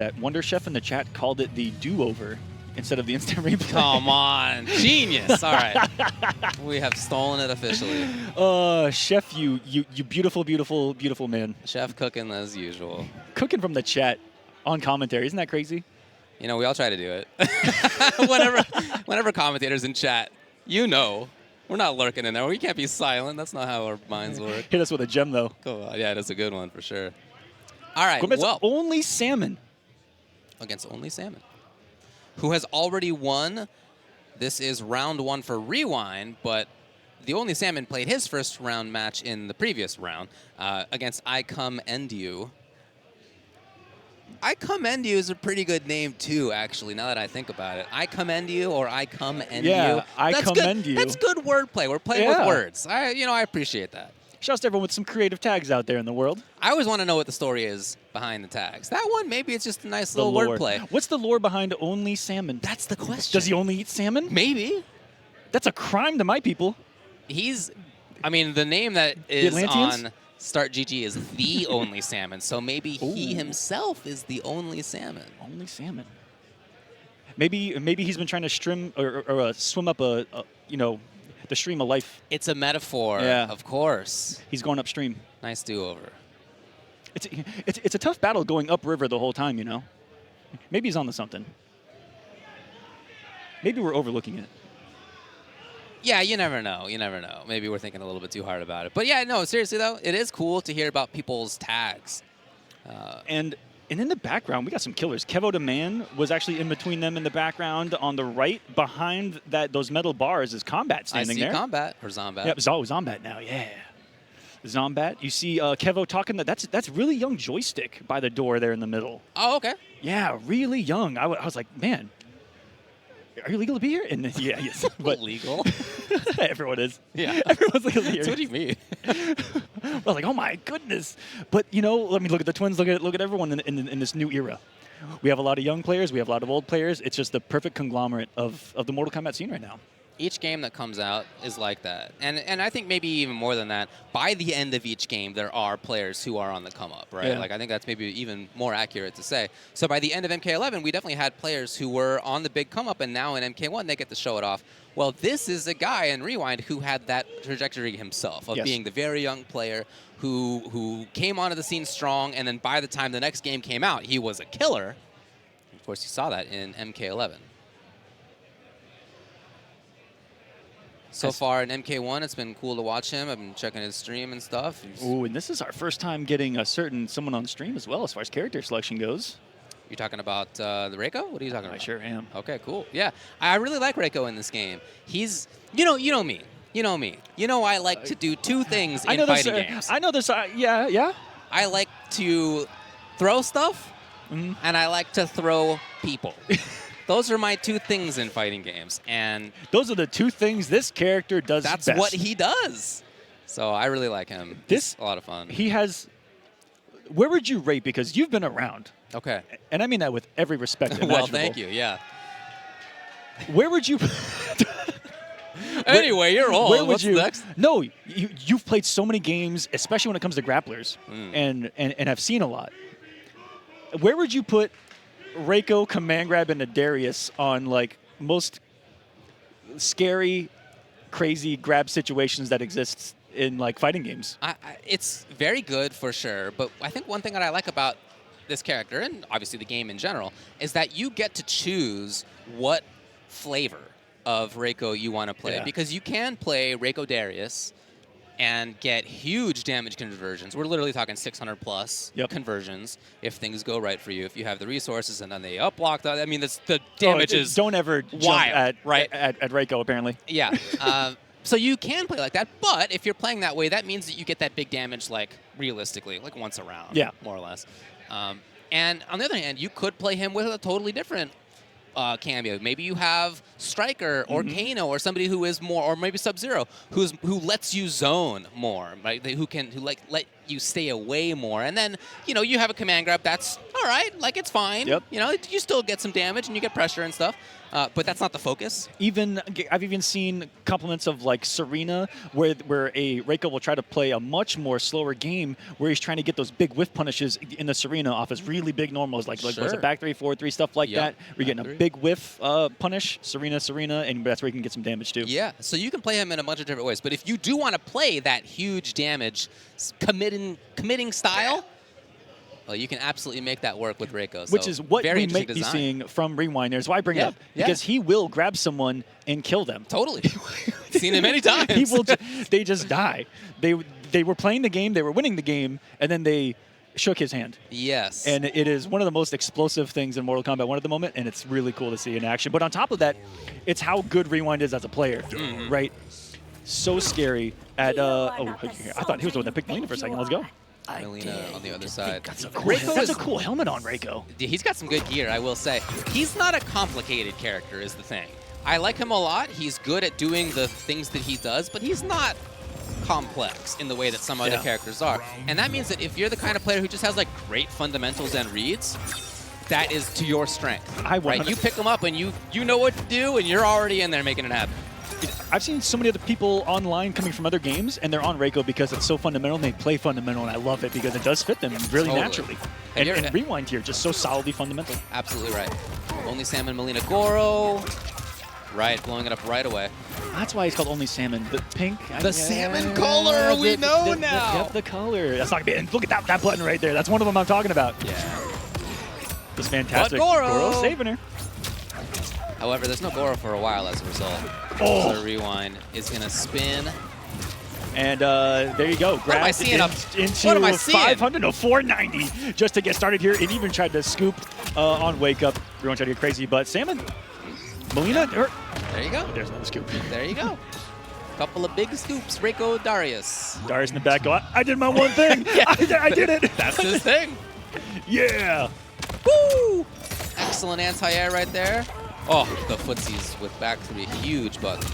That Wonder Chef in the chat called it the do-over instead of the instant replay. Come on, genius! All right, we have stolen it officially. Chef, you beautiful, beautiful, beautiful man. Chef cooking as usual. Cooking from the chat on commentary, isn't that crazy? You know, we all try to do it. whenever commentators in chat, you know, we're not lurking in there. We can't be silent. That's not how our minds work. Hit us with a gem, though. Cool. Yeah, that's a good one for sure. All right, Kombet's well. Onlysalmon. Against Onlysalmon, who has already won. This is round 1 for Rewind, but the Onlysalmon played his first round match in the previous round against I Come End You. I Come End You is a pretty good name, too, actually, now that I think about it. I Come End You or I Come End You. Yeah, I Come End You. That's good wordplay. We're playing with words. I appreciate that. Shouts to everyone with some creative tags out there in the world. I always want to know what the story is behind the tags. That one, maybe it's just a nice little wordplay. What's the lore behind Onlysalmon? That's the question. Does he only eat salmon? Maybe. That's a crime to my people. I mean, the name that is on Start GG is the Onlysalmon, so maybe he himself is the Onlysalmon. Onlysalmon. Maybe he's been trying to swim up the stream of life. It's a metaphor, of course. He's going upstream. Nice do-over. It's a tough battle going upriver the whole time, you know? Maybe he's onto something. Maybe we're overlooking it. Yeah, you never know. You never know. Maybe we're thinking a little bit too hard about it. But yeah, no, seriously, though, it is cool to hear about people's tags. And in the background, we got some killers. Kevo the Man was actually in between them in the background. On the right, behind those metal bars, is Kombat standing there. I see Kombat, or Zombat. Yeah, Zombat now, yeah. Zombat. You see Kevo talking. That's really young Joystick by the door there in the middle. Oh, okay. Yeah, really young. I was like, man, are you legal to be here? And yeah, yes. But legal? Everyone is. Yeah. Everyone's legal here. What do you mean? I was like, oh my goodness. But, you know, let me look at the Twins. Look at everyone in this new era. We have a lot of young players. We have a lot of old players. It's just the perfect conglomerate of the Mortal Kombat scene right now. Each game that comes out is like that. And I think maybe even more than that, by the end of each game, there are players who are on the come up, right? Yeah. Like, I think that's maybe even more accurate to say. So by the end of MK11, we definitely had players who were on the big come up, and now in MK1, they get to show it off. Well, this is a guy in Rewind who had that trajectory himself of being the very young player who came onto the scene strong, and then by the time the next game came out, he was a killer. Of course, you saw that in MK11. So far in MK1, it's been cool to watch him. I've been checking his stream and stuff. Ooh, and this is our first time getting someone on stream as well as far as character selection goes. You're talking about the Reiko? What are you talking about? I sure am. Okay, cool. Yeah, I really like Reiko in this game. He's, you know me. You know me. You know I like to do two things in fighting games. I know this. Yeah. I like to throw stuff, and I like to throw people. Those are my two things in fighting games, and those are the two things this character does best. That's what he does. So I really like him. It's a lot of fun. He has. Where would you rate? Because you've been around. Okay. And I mean that with every respect imaginable. Well, thank you. Yeah. Where would you? Anyway, you're old. Where would What's you? Next? No, you've played so many games, especially when it comes to grapplers, and I've seen a lot. Where would you put Reiko, Command Grab, and Darius on like most scary, crazy grab situations that exist in like fighting games? It's very good for sure, but I think one thing that I like about this character, and obviously the game in general, is that you get to choose what flavor of Reiko you want to play, because you can play Reiko Darius and get huge damage conversions. We're literally talking 600 plus conversions if things go right for you, if you have the resources, and then they up-block that. I mean, the damage is don't ever jump wild, at Reiko, apparently. Yeah. So you can play like that, but if you're playing that way, that means that you get that big damage, like, realistically, like once a round, more or less. And on the other hand, you could play him with a totally different cameo. Maybe you have striker or Kano or somebody who is more, or maybe Sub-Zero, who lets you zone more, right? Who let you stay away more. And then, you know, you have a command grab that's all right, like it's fine. Yep. You know, you still get some damage and you get pressure and stuff. But that's not the focus. I've even seen compliments of like Serena, where a Reiko will try to play a much more slower game, where he's trying to get those big whiff punishes in the Serena off his really big normals, like was it back 3, forward 3, stuff like that. Where you're getting a big whiff punish, Serena, and that's where you can get some damage too. Yeah, so you can play him in a bunch of different ways. But if you do want to play that huge damage committing style, well, you can absolutely make that work with Reiko. So which is what very we may be seeing from Rewind. There's why I bring it up. Because he will grab someone and kill them. Totally. Seen it many times. He will they just die. They were playing the game, they were winning the game, and then they shook his hand. Yes. And it is one of the most explosive things in Mortal Kombat 1 at the moment, and it's really cool to see in action. But on top of that, it's how good Rewind is as a player, right? So scary at, I thought he was the one that picked Melina for a second. Let's go. Melina on the other side. That's a cool helmet on Reiko. He's got some good gear, I will say. He's not a complicated character is the thing. I like him a lot. He's good at doing the things that he does, but he's not complex in the way that some other characters are. And that means that if you're the kind of player who just has like great fundamentals and reads, that is to your strength. Right? You pick him up and you know what to do, and you're already in there making it happen. I've seen so many other people online coming from other games, and they're on Reiko because it's so fundamental, and they play fundamental, and I love it because it does fit them really naturally. And Rewind here, just so solidly fundamental. Absolutely right. Onlysalmon, Melina Goro. Right, blowing it up right away. That's why he's called Onlysalmon. The pink. The salmon color, we know now. The color. That's not gonna be. Look at that button right there. That's one of them I'm talking about. Yeah. It's fantastic. But Goro saving her. However, there's no Goro for a while as a result. Oh. So Rewind is going to spin. And there you go. What am I seeing up? Into what am I seeing? 500, no, 490 just to get started here. It even tried to scoop on Wake Up. Everyone tried to get crazy, but Salmon, Melina, there you go. There's another scoop. There you go. Couple of big scoops. Reiko, Darius. Darius in the back. I did my one thing. I did it. That's his thing. Yeah. Woo! Excellent anti-air right there. Oh, the footsies with back three, huge button.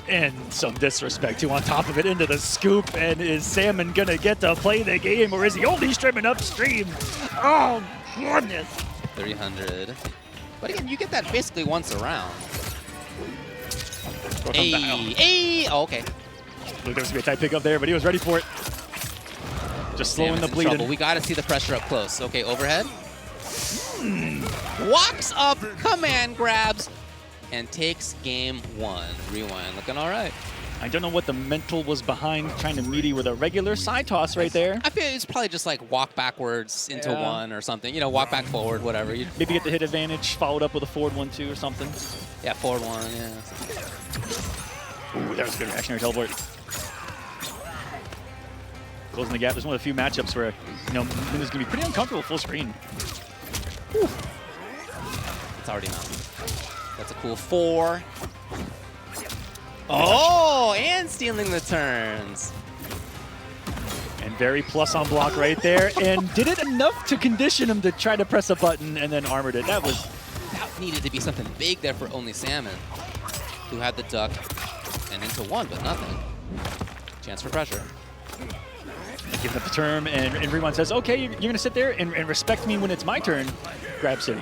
And some disrespect too on top of it into the scoop. And is Salmon gonna get to play the game, or is he only streaming upstream? Oh goodness! 300. But again, you get that basically once around. Hey, oh, okay. Look, there was gonna be a tight pick up there, but he was ready for it. Just slowing the bleeding. Trouble. We got to see the pressure up close. Okay, overhead. Walks up, command grabs, and takes game one. Rewind, looking all right. I don't know what the mental was behind trying to meet with a regular side toss right there. I feel it's probably just like walk backwards into one or something. You know, walk back forward, whatever. Maybe get the hit advantage, followed up with a forward 1-2 or something. Yeah, forward one, yeah. Ooh, that was a good reactionary teleport. Closing the gap. There's one of the few matchups where, you know, Mina's going to be pretty uncomfortable full screen. Whew. It's already mounted. That's a cool 4. Oh, and stealing the turns. And very plus on block right there. And did it enough to condition him to try to press a button and then armored it. That needed to be something big there for Onlysalmon, who had the duck and into one, but nothing. Chance for pressure. Giving up the term, and Rewind says, okay, you're going to sit there and respect me when it's my turn. Grab City.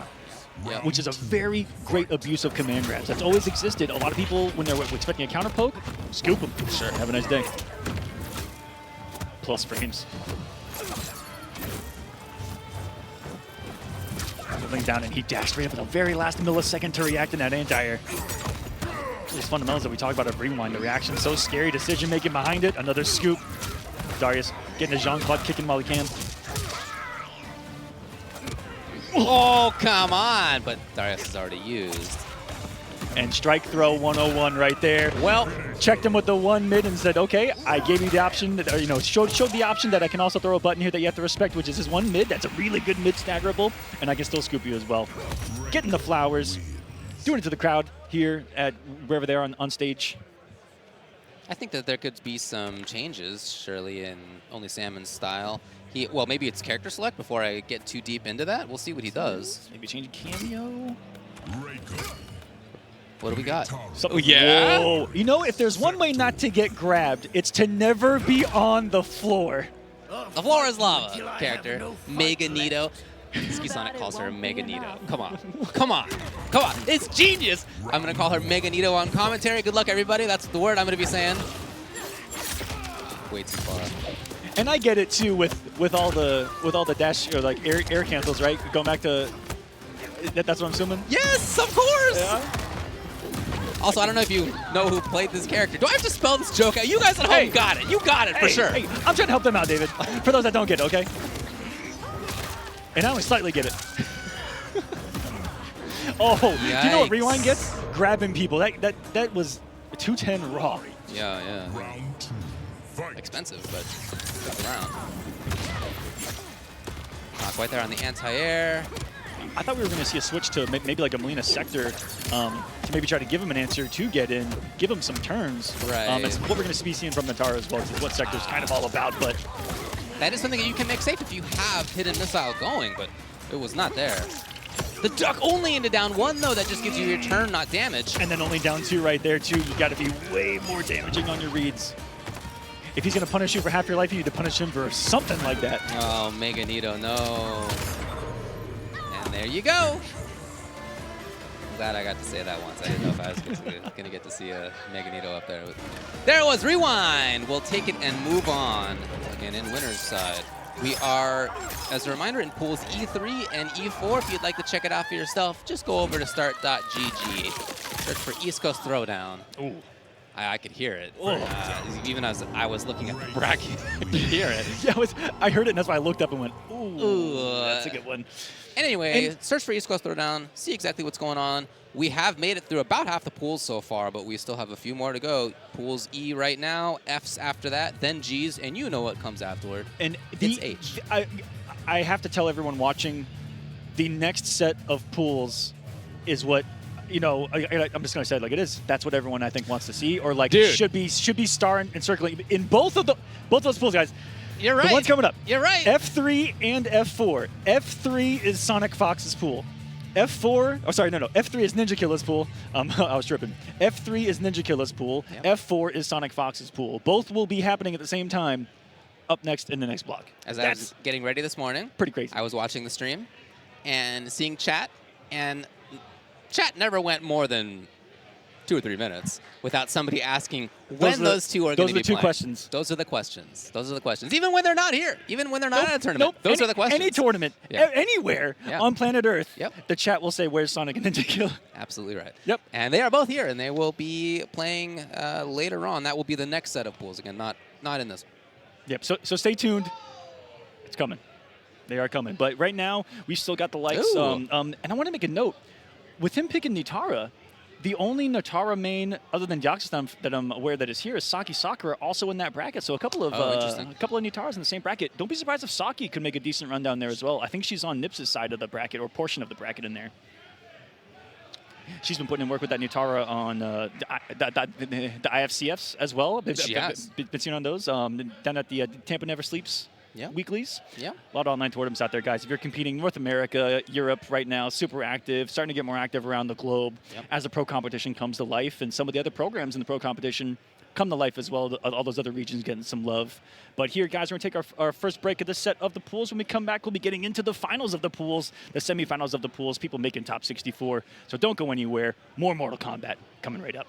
Yep. Which is a very great abuse of command grabs. That's always existed. A lot of people, when they're expecting a counter poke, scoop them. Sure. Have a nice day. Plus frames. Holding down, and he dashed right up at the very last millisecond to react in that anti-air. These fundamentals that we talk about of Rewind, the reaction, so scary, decision-making behind it. Another scoop. Darius getting a Jean-Claude kicking while he can. Oh, come on. But Darius is already used. And strike throw 101 right there. Well, checked him with the 1 mid and said, okay, I gave you the option, that, or, you know, showed the option that I can also throw a button here that you have to respect, which is his 1 mid. That's a really good mid staggerable, and I can still scoop you as well. Getting the flowers, doing it to the crowd here at wherever they are on stage. I think that there could be some changes, surely, in Onlysalmon's style. Well, maybe it's character select before I get too deep into that. We'll see what he does. Maybe change cameo. What do we got? So, yeah? Whoa. You know, if there's one way not to get grabbed, it's to never be on the floor. The floor is lava character, Magneto. Ski Sonic calls her Magneto. Come on. Come on. Come on. It's genius. I'm going to call her Magneto on commentary. Good luck, everybody. That's the word I'm going to be saying. Way too far. And I get it too with all the dash or like air cancels, right? Going back to that's what I'm assuming. Yes, of course. Yeah. Also, I don't know if you know who played this character. Do I have to spell this joke out? You guys at home got it. You got it for sure. Hey, I'm trying to help them out, David. For those that don't get it, okay? And I only slightly get it. Oh, Yikes. do you know what Rewind gets? Grabbing people. That was 210 raw. Yeah. Expensive, but got the round. Not quite there on the anti-air. I thought we were going to see a switch to maybe like a Molina sector to maybe try to give him an answer to get in, give him some turns. Right. That's what we're going to be seeing from Natara as well, is what sector's kind of all about. But that is something that you can make safe if you have hidden missile going, but it was not there. The duck only into down 1, though. That just gives you your turn, not damage. And then only down 2 right there, too. You got to be way more damaging on your reads. If he's going to punish you for half your life, you need to punish him for something like that. Oh, Magneto, no. And there you go. I'm glad I got to say that once. I didn't know if I was going to get to see a Magneto up there. There it was. Rewind. We'll take it and move on. Again, in winner's side. We are, as a reminder, in pools E3 and E4. If you'd like to check it out for yourself, just go over to start.gg. Search for East Coast Throwdown. Ooh. I could hear it. Even as I was looking at the bracket, I could hear it. Yeah, I heard it, and that's why I looked up and went, ooh, that's a good one. Anyway, search for East Coast Throwdown, see exactly what's going on. We have made it through about half the pools so far, but we still have a few more to go. Pools E right now, F's after that, then G's, and you know what comes afterward. And it's H. I have to tell everyone watching, the next set of pools is what, you know, I'm just going to say it like it is. That's what everyone, I think, wants to see, or like should be star and circling in both those pools, guys. You're right. The one's coming up. You're right. F3 and F4. F3 is Sonic Fox's pool. F4, oh sorry, no. F3 is Ninja Killa's pool. I was tripping. F3 is Ninja Killa's pool. Yep. F4 is Sonic Fox's pool. Both will be happening at the same time up next in the next block. As I was getting ready this morning, pretty crazy. I was watching the stream and seeing chat, and chat never went more than 2 or 3 minutes without somebody asking when those two are going to be playing. Those are the 2 questions. Those are the questions. Those are the questions. Even when they're not here. Even when they're not at a tournament. Those are the questions. Any tournament, anywhere on planet Earth, the chat will say, where's Sonic and Ninja Killa? Absolutely right. Yep. And they are both here, and they will be playing later on. That will be the next set of pools. Again, not in this one. Yep. So stay tuned. It's coming. They are coming. But right now, we've still got the likes. And I want to make a note. With him picking Nitara, the only Nitara main other than Yakustan that I'm aware that is here is Saki Sakura, also in that bracket. So a couple of Nitaras in the same bracket. Don't be surprised if Saki could make a decent run down there as well. I think she's on Nips' side of the bracket, or portion of the bracket in there. She's been putting in work with that Nitara on the IFCFs as well. Been seeing on those down at the Tampa Never Sleeps weeklies. Yeah. A lot of online tournaments out there, guys. If you're competing North America, Europe right now, super active, starting to get more active around the globe as the pro competition comes to life, and some of the other programs in the pro competition come to life as well. All those other regions getting some love. But here, guys, we're going to take our first break of this set of the pools. When we come back, we'll be getting into the finals of the pools, the semifinals of the pools, people making top 64. So don't go anywhere. More Mortal Kombat coming right up.